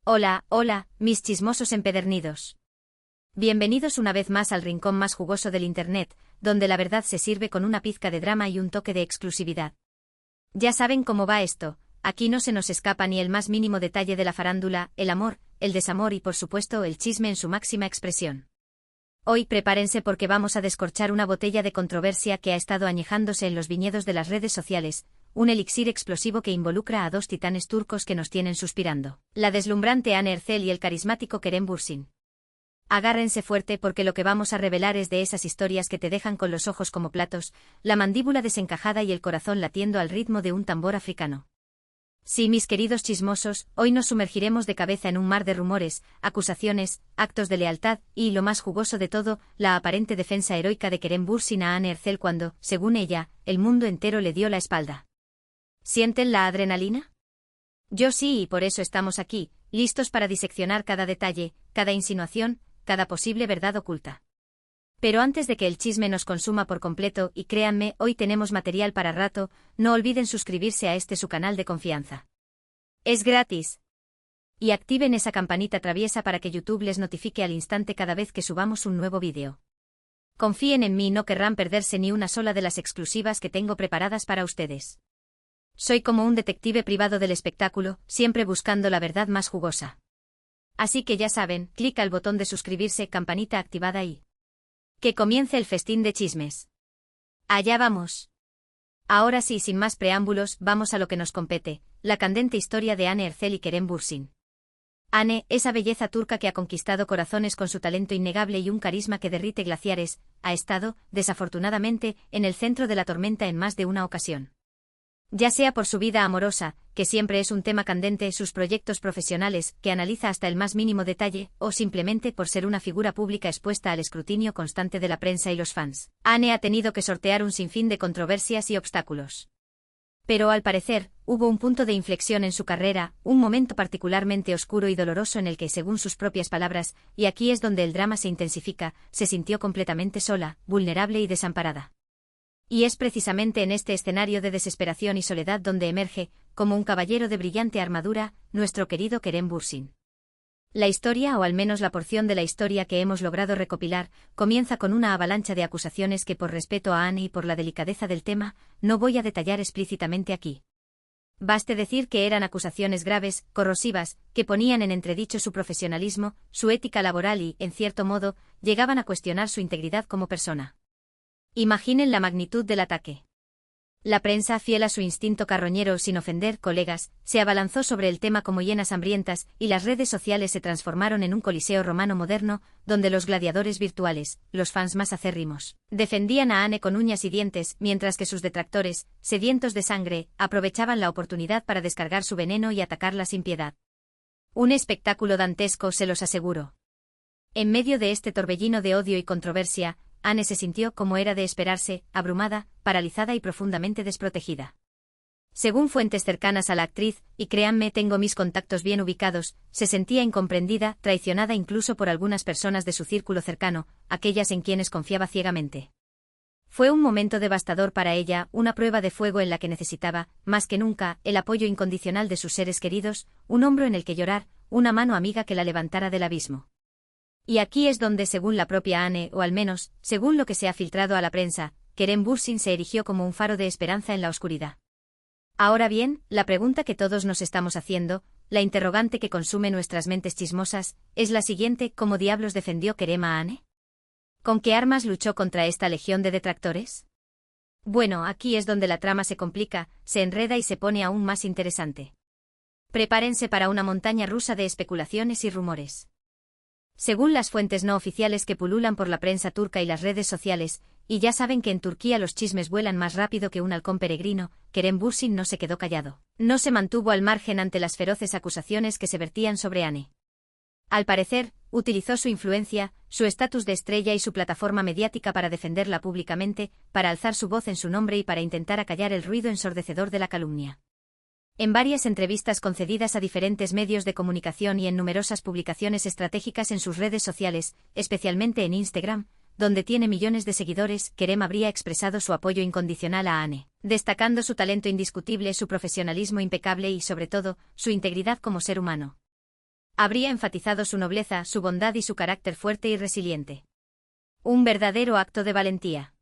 Hola, hola, mis chismosos empedernidos. Bienvenidos una vez más al rincón más jugoso del Internet, donde la verdad se sirve con una pizca de drama y un toque de exclusividad. Ya saben cómo va esto, aquí no se nos escapa ni el más mínimo detalle de la farándula, el amor, el desamor y por supuesto el chisme en su máxima expresión. Hoy prepárense porque vamos a descorchar una botella de controversia que ha estado añejándose en los viñedos de las redes sociales, un elixir explosivo que involucra a dos titanes turcos que nos tienen suspirando, la deslumbrante Hane Erçel y el carismático Kerem Bürsin. Agárrense fuerte porque lo que vamos a revelar es de esas historias que te dejan con los ojos como platos, la mandíbula desencajada y el corazón latiendo al ritmo de un tambor africano. Sí, mis queridos chismosos, hoy nos sumergiremos de cabeza en un mar de rumores, acusaciones, actos de lealtad y, lo más jugoso de todo, la aparente defensa heroica de Kerem Bürsin a Hane Erçel cuando, según ella, el mundo entero le dio la espalda. ¿Sienten la adrenalina? Yo sí, y por eso estamos aquí, listos para diseccionar cada detalle, cada insinuación, cada posible verdad oculta. Pero antes de que el chisme nos consuma por completo, y créanme, hoy tenemos material para rato, no olviden suscribirse a su canal de confianza. Es gratis. Y activen esa campanita traviesa para que YouTube les notifique al instante cada vez que subamos un nuevo vídeo. Confíen en mí, no querrán perderse ni una sola de las exclusivas que tengo preparadas para ustedes. Soy como un detective privado del espectáculo, siempre buscando la verdad más jugosa. Así que ya saben, clic al botón de suscribirse, campanita activada y que comience el festín de chismes. Allá vamos. Ahora sí, sin más preámbulos, vamos a lo que nos compete, la candente historia de Hane Erçel y Kerem Bürsin. Hane, esa belleza turca que ha conquistado corazones con su talento innegable y un carisma que derrite glaciares, ha estado, desafortunadamente, en el centro de la tormenta en más de una ocasión. Ya sea por su vida amorosa, que siempre es un tema candente, sus proyectos profesionales, que analiza hasta el más mínimo detalle, o simplemente por ser una figura pública expuesta al escrutinio constante de la prensa y los fans. Hane ha tenido que sortear un sinfín de controversias y obstáculos. Pero al parecer, hubo un punto de inflexión en su carrera, un momento particularmente oscuro y doloroso en el que, según sus propias palabras, y aquí es donde el drama se intensifica, se sintió completamente sola, vulnerable y desamparada. Y es precisamente en este escenario de desesperación y soledad donde emerge, como un caballero de brillante armadura, nuestro querido Kerem Bürsin. La historia, o al menos la porción de la historia que hemos logrado recopilar, comienza con una avalancha de acusaciones que por respeto a Hane y por la delicadeza del tema, no voy a detallar explícitamente aquí. Baste decir que eran acusaciones graves, corrosivas, que ponían en entredicho su profesionalismo, su ética laboral y, en cierto modo, llegaban a cuestionar su integridad como persona. Imaginen la magnitud del ataque. La prensa, fiel a su instinto carroñero sin ofender colegas, se abalanzó sobre el tema como hienas hambrientas, y las redes sociales se transformaron en un coliseo romano moderno, donde los gladiadores virtuales, los fans más acérrimos, defendían a Hane con uñas y dientes, mientras que sus detractores, sedientos de sangre, aprovechaban la oportunidad para descargar su veneno y atacarla sin piedad. Un espectáculo dantesco, se los aseguro. En medio de este torbellino de odio y controversia, Hane se sintió, como era de esperarse, abrumada, paralizada y profundamente desprotegida. Según fuentes cercanas a la actriz, y créanme, tengo mis contactos bien ubicados, se sentía incomprendida, traicionada incluso por algunas personas de su círculo cercano, aquellas en quienes confiaba ciegamente. Fue un momento devastador para ella, una prueba de fuego en la que necesitaba, más que nunca, el apoyo incondicional de sus seres queridos, un hombro en el que llorar, una mano amiga que la levantara del abismo. Y aquí es donde, según la propia Hane, o al menos, según lo que se ha filtrado a la prensa, Kerem Bürsin se erigió como un faro de esperanza en la oscuridad. Ahora bien, la pregunta que todos nos estamos haciendo, la interrogante que consume nuestras mentes chismosas, es la siguiente: ¿cómo diablos defendió Kerem a Hane? ¿Con qué armas luchó contra esta legión de detractores? Bueno, aquí es donde la trama se complica, se enreda y se pone aún más interesante. Prepárense para una montaña rusa de especulaciones y rumores. Según las fuentes no oficiales que pululan por la prensa turca y las redes sociales, y ya saben que en Turquía los chismes vuelan más rápido que un halcón peregrino, Kerem Bürsin no se quedó callado. No se mantuvo al margen ante las feroces acusaciones que se vertían sobre Hane. Al parecer, utilizó su influencia, su estatus de estrella y su plataforma mediática para defenderla públicamente, para alzar su voz en su nombre y para intentar acallar el ruido ensordecedor de la calumnia. En varias entrevistas concedidas a diferentes medios de comunicación y en numerosas publicaciones estratégicas en sus redes sociales, especialmente en Instagram, donde tiene millones de seguidores, Kerem habría expresado su apoyo incondicional a Hane, destacando su talento indiscutible, su profesionalismo impecable y, sobre todo, su integridad como ser humano. Habría enfatizado su nobleza, su bondad y su carácter fuerte y resiliente. Un verdadero acto de valentía.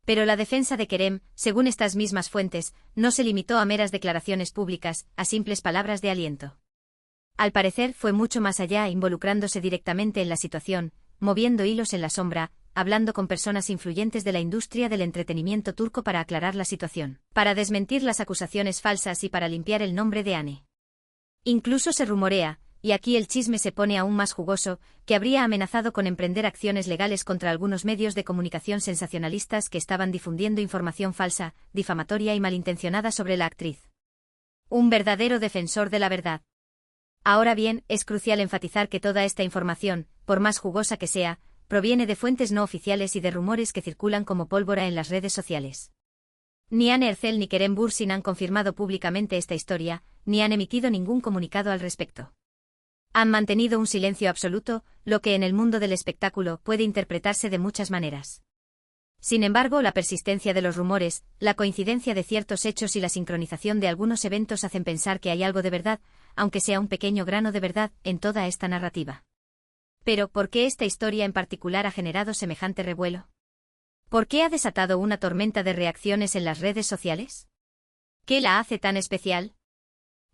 Pero la defensa de Kerem, según estas mismas fuentes, no se limitó a meras declaraciones públicas, a simples palabras de aliento. Al parecer fue mucho más allá, involucrándose directamente en la situación, moviendo hilos en la sombra, hablando con personas influyentes de la industria del entretenimiento turco para aclarar la situación, para desmentir las acusaciones falsas y para limpiar el nombre de Anne. Incluso se rumorea, y aquí el chisme se pone aún más jugoso, que habría amenazado con emprender acciones legales contra algunos medios de comunicación sensacionalistas que estaban difundiendo información falsa, difamatoria y malintencionada sobre la actriz. Un verdadero defensor de la verdad. Ahora bien, es crucial enfatizar que toda esta información, por más jugosa que sea, proviene de fuentes no oficiales y de rumores que circulan como pólvora en las redes sociales. Ni Anne Ercel ni Kerem Bürsin han confirmado públicamente esta historia, ni han emitido ningún comunicado al respecto. Han mantenido un silencio absoluto, lo que en el mundo del espectáculo puede interpretarse de muchas maneras. Sin embargo, la persistencia de los rumores, la coincidencia de ciertos hechos y la sincronización de algunos eventos hacen pensar que hay algo de verdad, aunque sea un pequeño grano de verdad, en toda esta narrativa. Pero, ¿por qué esta historia en particular ha generado semejante revuelo? ¿Por qué ha desatado una tormenta de reacciones en las redes sociales? ¿Qué la hace tan especial?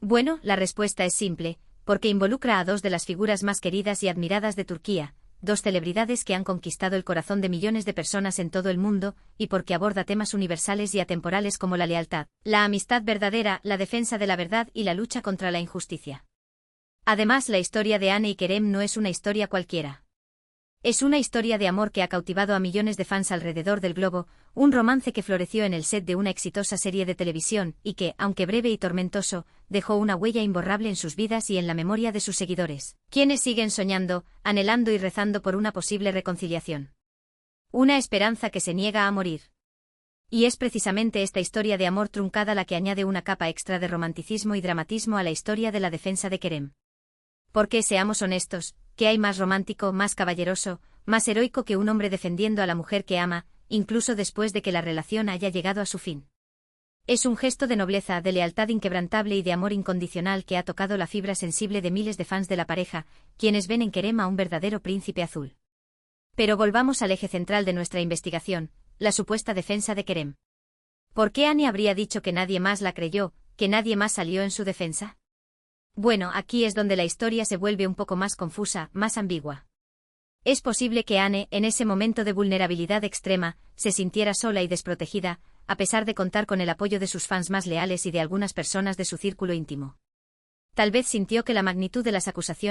Bueno, la respuesta es simple, porque involucra a dos de las figuras más queridas y admiradas de Turquía, dos celebridades que han conquistado el corazón de millones de personas en todo el mundo, y porque aborda temas universales y atemporales como la lealtad, la amistad verdadera, la defensa de la verdad y la lucha contra la injusticia. Además, la historia de Anne y Kerem no es una historia cualquiera. Es una historia de amor que ha cautivado a millones de fans alrededor del globo, un romance que floreció en el set de una exitosa serie de televisión y que, aunque breve y tormentoso, dejó una huella imborrable en sus vidas y en la memoria de sus seguidores, quienes siguen soñando, anhelando y rezando por una posible reconciliación. Una esperanza que se niega a morir. Y es precisamente esta historia de amor truncada la que añade una capa extra de romanticismo y dramatismo a la historia de la defensa de Kerem. Porque, seamos honestos, ¿qué hay más romántico, más caballeroso, más heroico que un hombre defendiendo a la mujer que ama, incluso después de que la relación haya llegado a su fin? Es un gesto de nobleza, de lealtad inquebrantable y de amor incondicional que ha tocado la fibra sensible de miles de fans de la pareja, quienes ven en Kerem a un verdadero príncipe azul. Pero volvamos al eje central de nuestra investigación, la supuesta defensa de Kerem. ¿Por qué Anne habría dicho que nadie más la creyó, que nadie más salió en su defensa? Bueno, aquí es donde la historia se vuelve un poco más confusa, más ambigua. Es posible que Anne, en ese momento de vulnerabilidad extrema, se sintiera sola y desprotegida, a pesar de contar con el apoyo de sus fans más leales y de algunas personas de su círculo íntimo. Tal vez sintió que la magnitud de las acusaciones